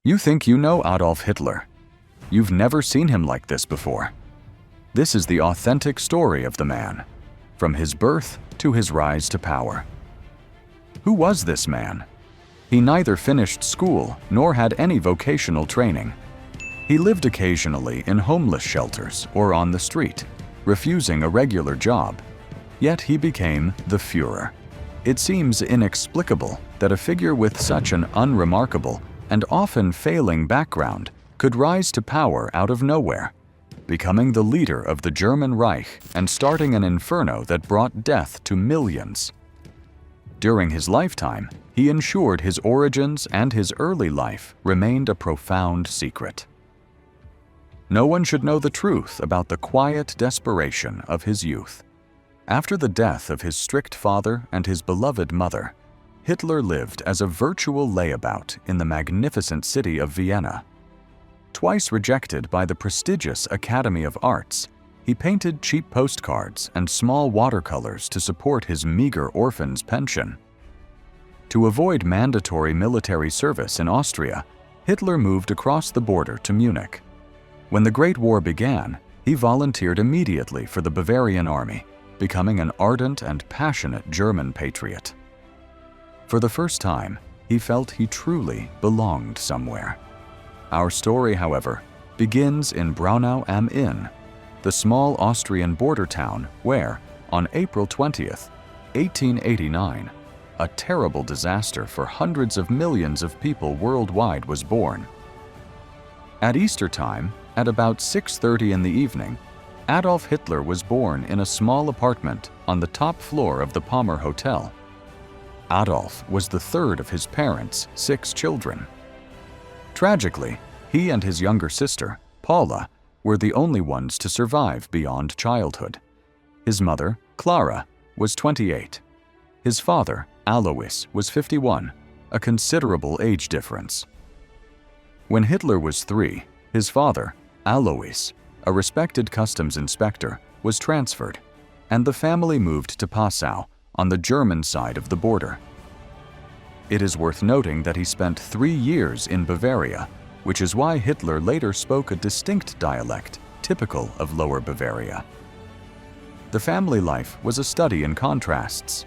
You think you know Adolf Hitler. You've never seen him like this before. This is the authentic story of the man, from his birth to his rise to power. Who was this man? He neither finished school nor had any vocational training. He lived occasionally in homeless shelters or on the street, refusing a regular job. Yet he became the Führer. It seems inexplicable that a figure with such an unremarkable and often failing background could rise to power out of nowhere, becoming the leader of the German Reich and starting an inferno that brought death to millions. During his lifetime, he ensured his origins and his early life remained a profound secret. No one should know the truth about the quiet desperation of his youth. After the death of his strict father and his beloved mother, Hitler lived as a virtual layabout in the magnificent city of Vienna. Twice rejected by the prestigious Academy of Arts, he painted cheap postcards and small watercolors to support his meager orphan's pension. To avoid mandatory military service in Austria, Hitler moved across the border to Munich. When the Great War began, he volunteered immediately for the Bavarian army, becoming an ardent and passionate German patriot. For the first time, he felt he truly belonged somewhere. Our story, however, begins in Braunau am Inn, the small Austrian border town where, on April 20th, 1889, a terrible disaster for hundreds of millions of people worldwide was born. At Easter time, at about 6:30 in the evening, Adolf Hitler was born in a small apartment on the top floor of the Palmer Hotel. Adolf was the third of his parents' 6 children. Tragically, he and his younger sister, Paula, were the only ones to survive beyond childhood. His mother, Clara, was 28. His father, Alois, was 51, a considerable age difference. When Hitler was 3, his father, Alois, a respected customs inspector, was transferred, and the family moved to Passau, on the German side of the border. It is worth noting that he spent 3 years in Bavaria, which is why Hitler later spoke a distinct dialect typical of Lower Bavaria. The family life was a study in contrasts.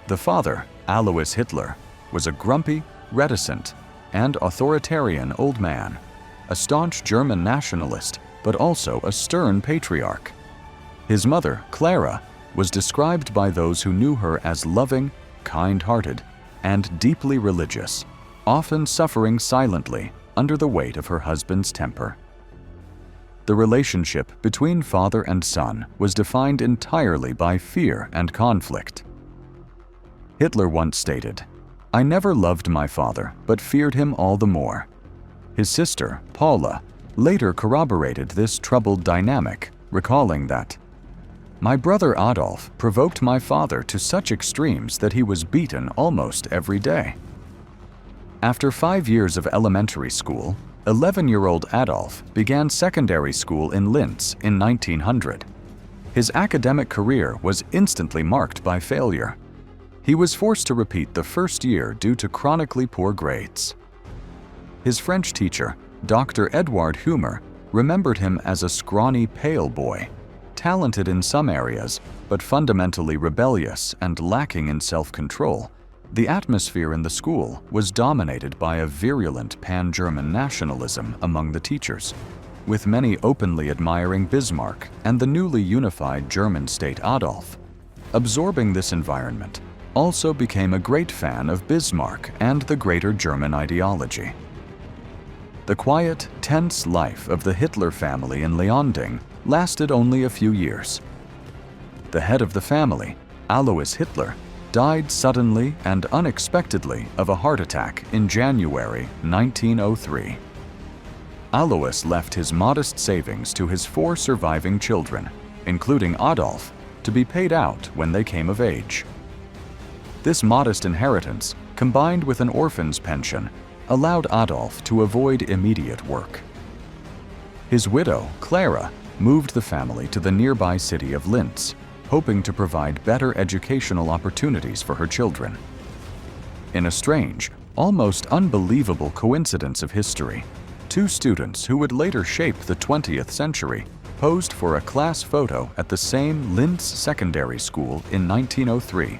The father, Alois Hitler, was a grumpy, reticent, and authoritarian old man, a staunch German nationalist, but also a stern patriarch. His mother, Clara, was described by those who knew her as loving, kind-hearted, and deeply religious, often suffering silently under the weight of her husband's temper. The relationship between father and son was defined entirely by fear and conflict. Hitler once stated, "I never loved my father, but feared him all the more." His sister, Paula, later corroborated this troubled dynamic, recalling that, "My brother Adolf provoked my father to such extremes that he was beaten almost every day." After 5 years of elementary school, 11-year-old Adolf began secondary school in Linz in 1900. His academic career was instantly marked by failure. He was forced to repeat the first year due to chronically poor grades. His French teacher, Dr. Edward Humer, remembered him as a scrawny, pale boy, talented in some areas, but fundamentally rebellious and lacking in self-control. The atmosphere in the school was dominated by a virulent pan-German nationalism among the teachers, with many openly admiring Bismarck and the newly unified German state Adolf. Absorbing this environment, also became a great fan of Bismarck and the greater German ideology. The quiet, tense life of the Hitler family in Leonding lasted only a few years. The head of the family, Alois Hitler, died suddenly and unexpectedly of a heart attack in January 1903. Alois left his modest savings to his 4 surviving children, including Adolf, to be paid out when they came of age. This modest inheritance, combined with an orphan's pension, allowed Adolf to avoid immediate work. His widow, Clara, moved the family to the nearby city of Linz, hoping to provide better educational opportunities for her children. In a strange, almost unbelievable coincidence of history. Two students who would later shape the 20th century posed for a class photo at the same Linz Secondary School in 1903.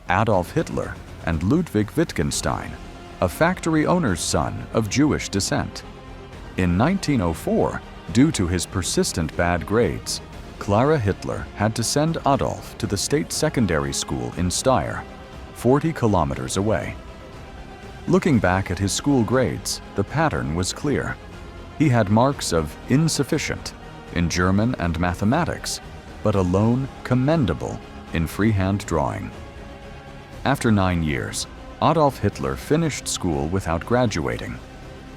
Adolf Hitler and Ludwig Wittgenstein, a factory owner's son of Jewish descent. In 1904, due to his persistent bad grades, Clara Hitler had to send Adolf to the state secondary school in Steyr, 40 kilometers away. Looking back at his school grades, the pattern was clear. He had marks of insufficient in German and mathematics, but alone commendable in freehand drawing. After 9 years, Adolf Hitler finished school without graduating.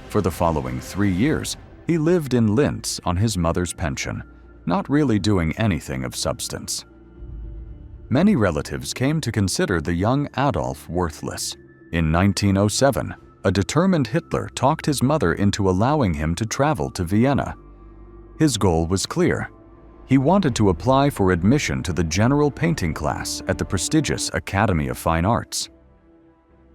For the following 3 years, he lived in Linz on his mother's pension, not really doing anything of substance. Many relatives came to consider the young Adolf worthless. In 1907, a determined Hitler talked his mother into allowing him to travel to Vienna. His goal was clear. He wanted to apply for admission to the general painting class at the prestigious Academy of Fine Arts.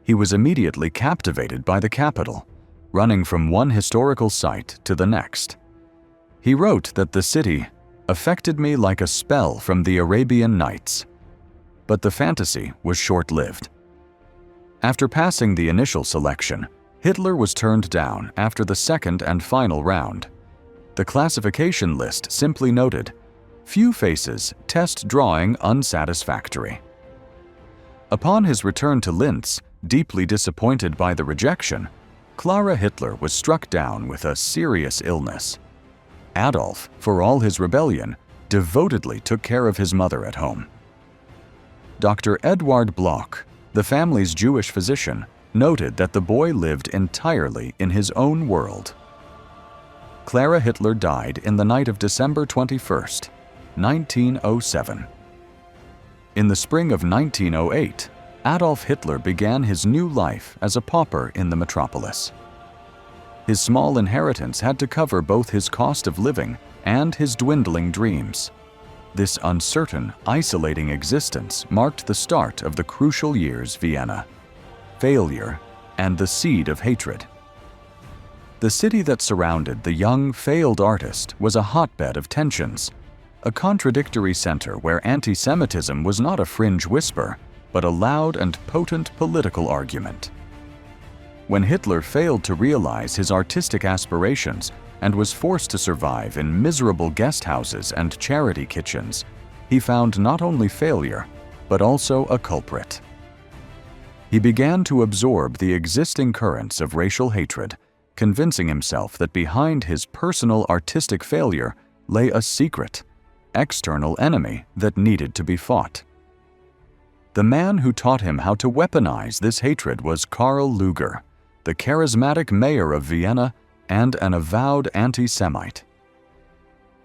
He was immediately captivated by the capital, running from one historical site to the next. He wrote that the city affected me like a spell from the Arabian Nights. But the fantasy was short-lived. After passing the initial selection, Hitler was turned down after the second and final round. The classification list simply noted, "Few faces, test drawing unsatisfactory." Upon his return to Linz, deeply disappointed by the rejection, Clara Hitler was struck down with a serious illness. Adolf, for all his rebellion, devotedly took care of his mother at home. Dr. Eduard Bloch, the family's Jewish physician, noted that the boy lived entirely in his own world. Clara Hitler died in the night of December 21, 1907. In the spring of 1908, Adolf Hitler began his new life as a pauper in the metropolis. His small inheritance had to cover both his cost of living and his dwindling dreams. This uncertain, isolating existence marked the start of the crucial years Vienna, failure, and the seed of hatred. The city that surrounded the young, failed artist was a hotbed of tensions, a contradictory center where anti-Semitism was not a fringe whisper, but a loud and potent political argument. When Hitler failed to realize his artistic aspirations and was forced to survive in miserable guest houses and charity kitchens, he found not only failure, but also a culprit. He began to absorb the existing currents of racial hatred, convincing himself that behind his personal artistic failure lay a secret, external enemy that needed to be fought. The man who taught him how to weaponize this hatred was Karl Lueger, the charismatic mayor of Vienna and an avowed anti-Semite.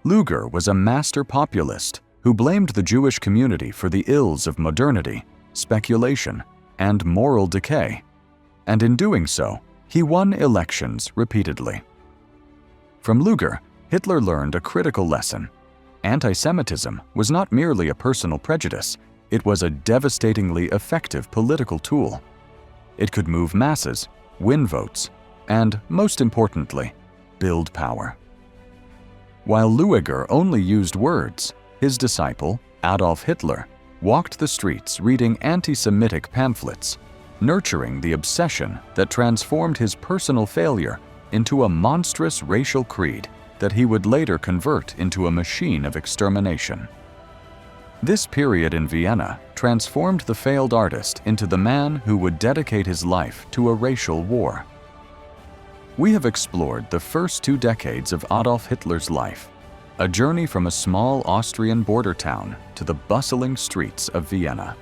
Lueger was a master populist who blamed the Jewish community for the ills of modernity, speculation, and moral decay, and in doing so, he won elections repeatedly. From Lueger, Hitler learned a critical lesson. Anti-Semitism was not merely a personal prejudice, it was a devastatingly effective political tool. It could move masses, win votes, and, most importantly, build power. While Lueger only used words, his disciple, Adolf Hitler, walked the streets reading anti-Semitic pamphlets, nurturing the obsession that transformed his personal failure into a monstrous racial creed that he would later convert into a machine of extermination. This period in Vienna transformed the failed artist into the man who would dedicate his life to a racial war. We have explored the first 2 decades of Adolf Hitler's life, a journey from a small Austrian border town to the bustling streets of Vienna.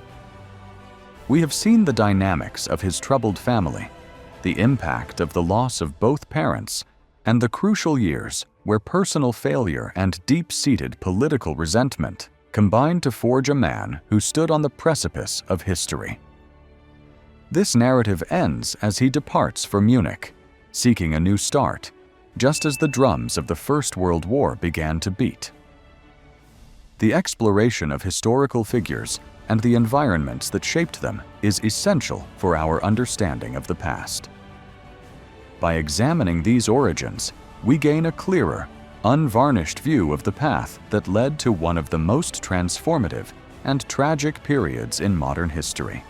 We have seen the dynamics of his troubled family, the impact of the loss of both parents, and the crucial years where personal failure and deep-seated political resentment combined to forge a man who stood on the precipice of history. This narrative ends as he departs for Munich, seeking a new start, just as the drums of the First World War began to beat. The exploration of historical figures and the environments that shaped them is essential for our understanding of the past. By examining these origins, we gain a clearer, unvarnished view of the path that led to one of the most transformative and tragic periods in modern history.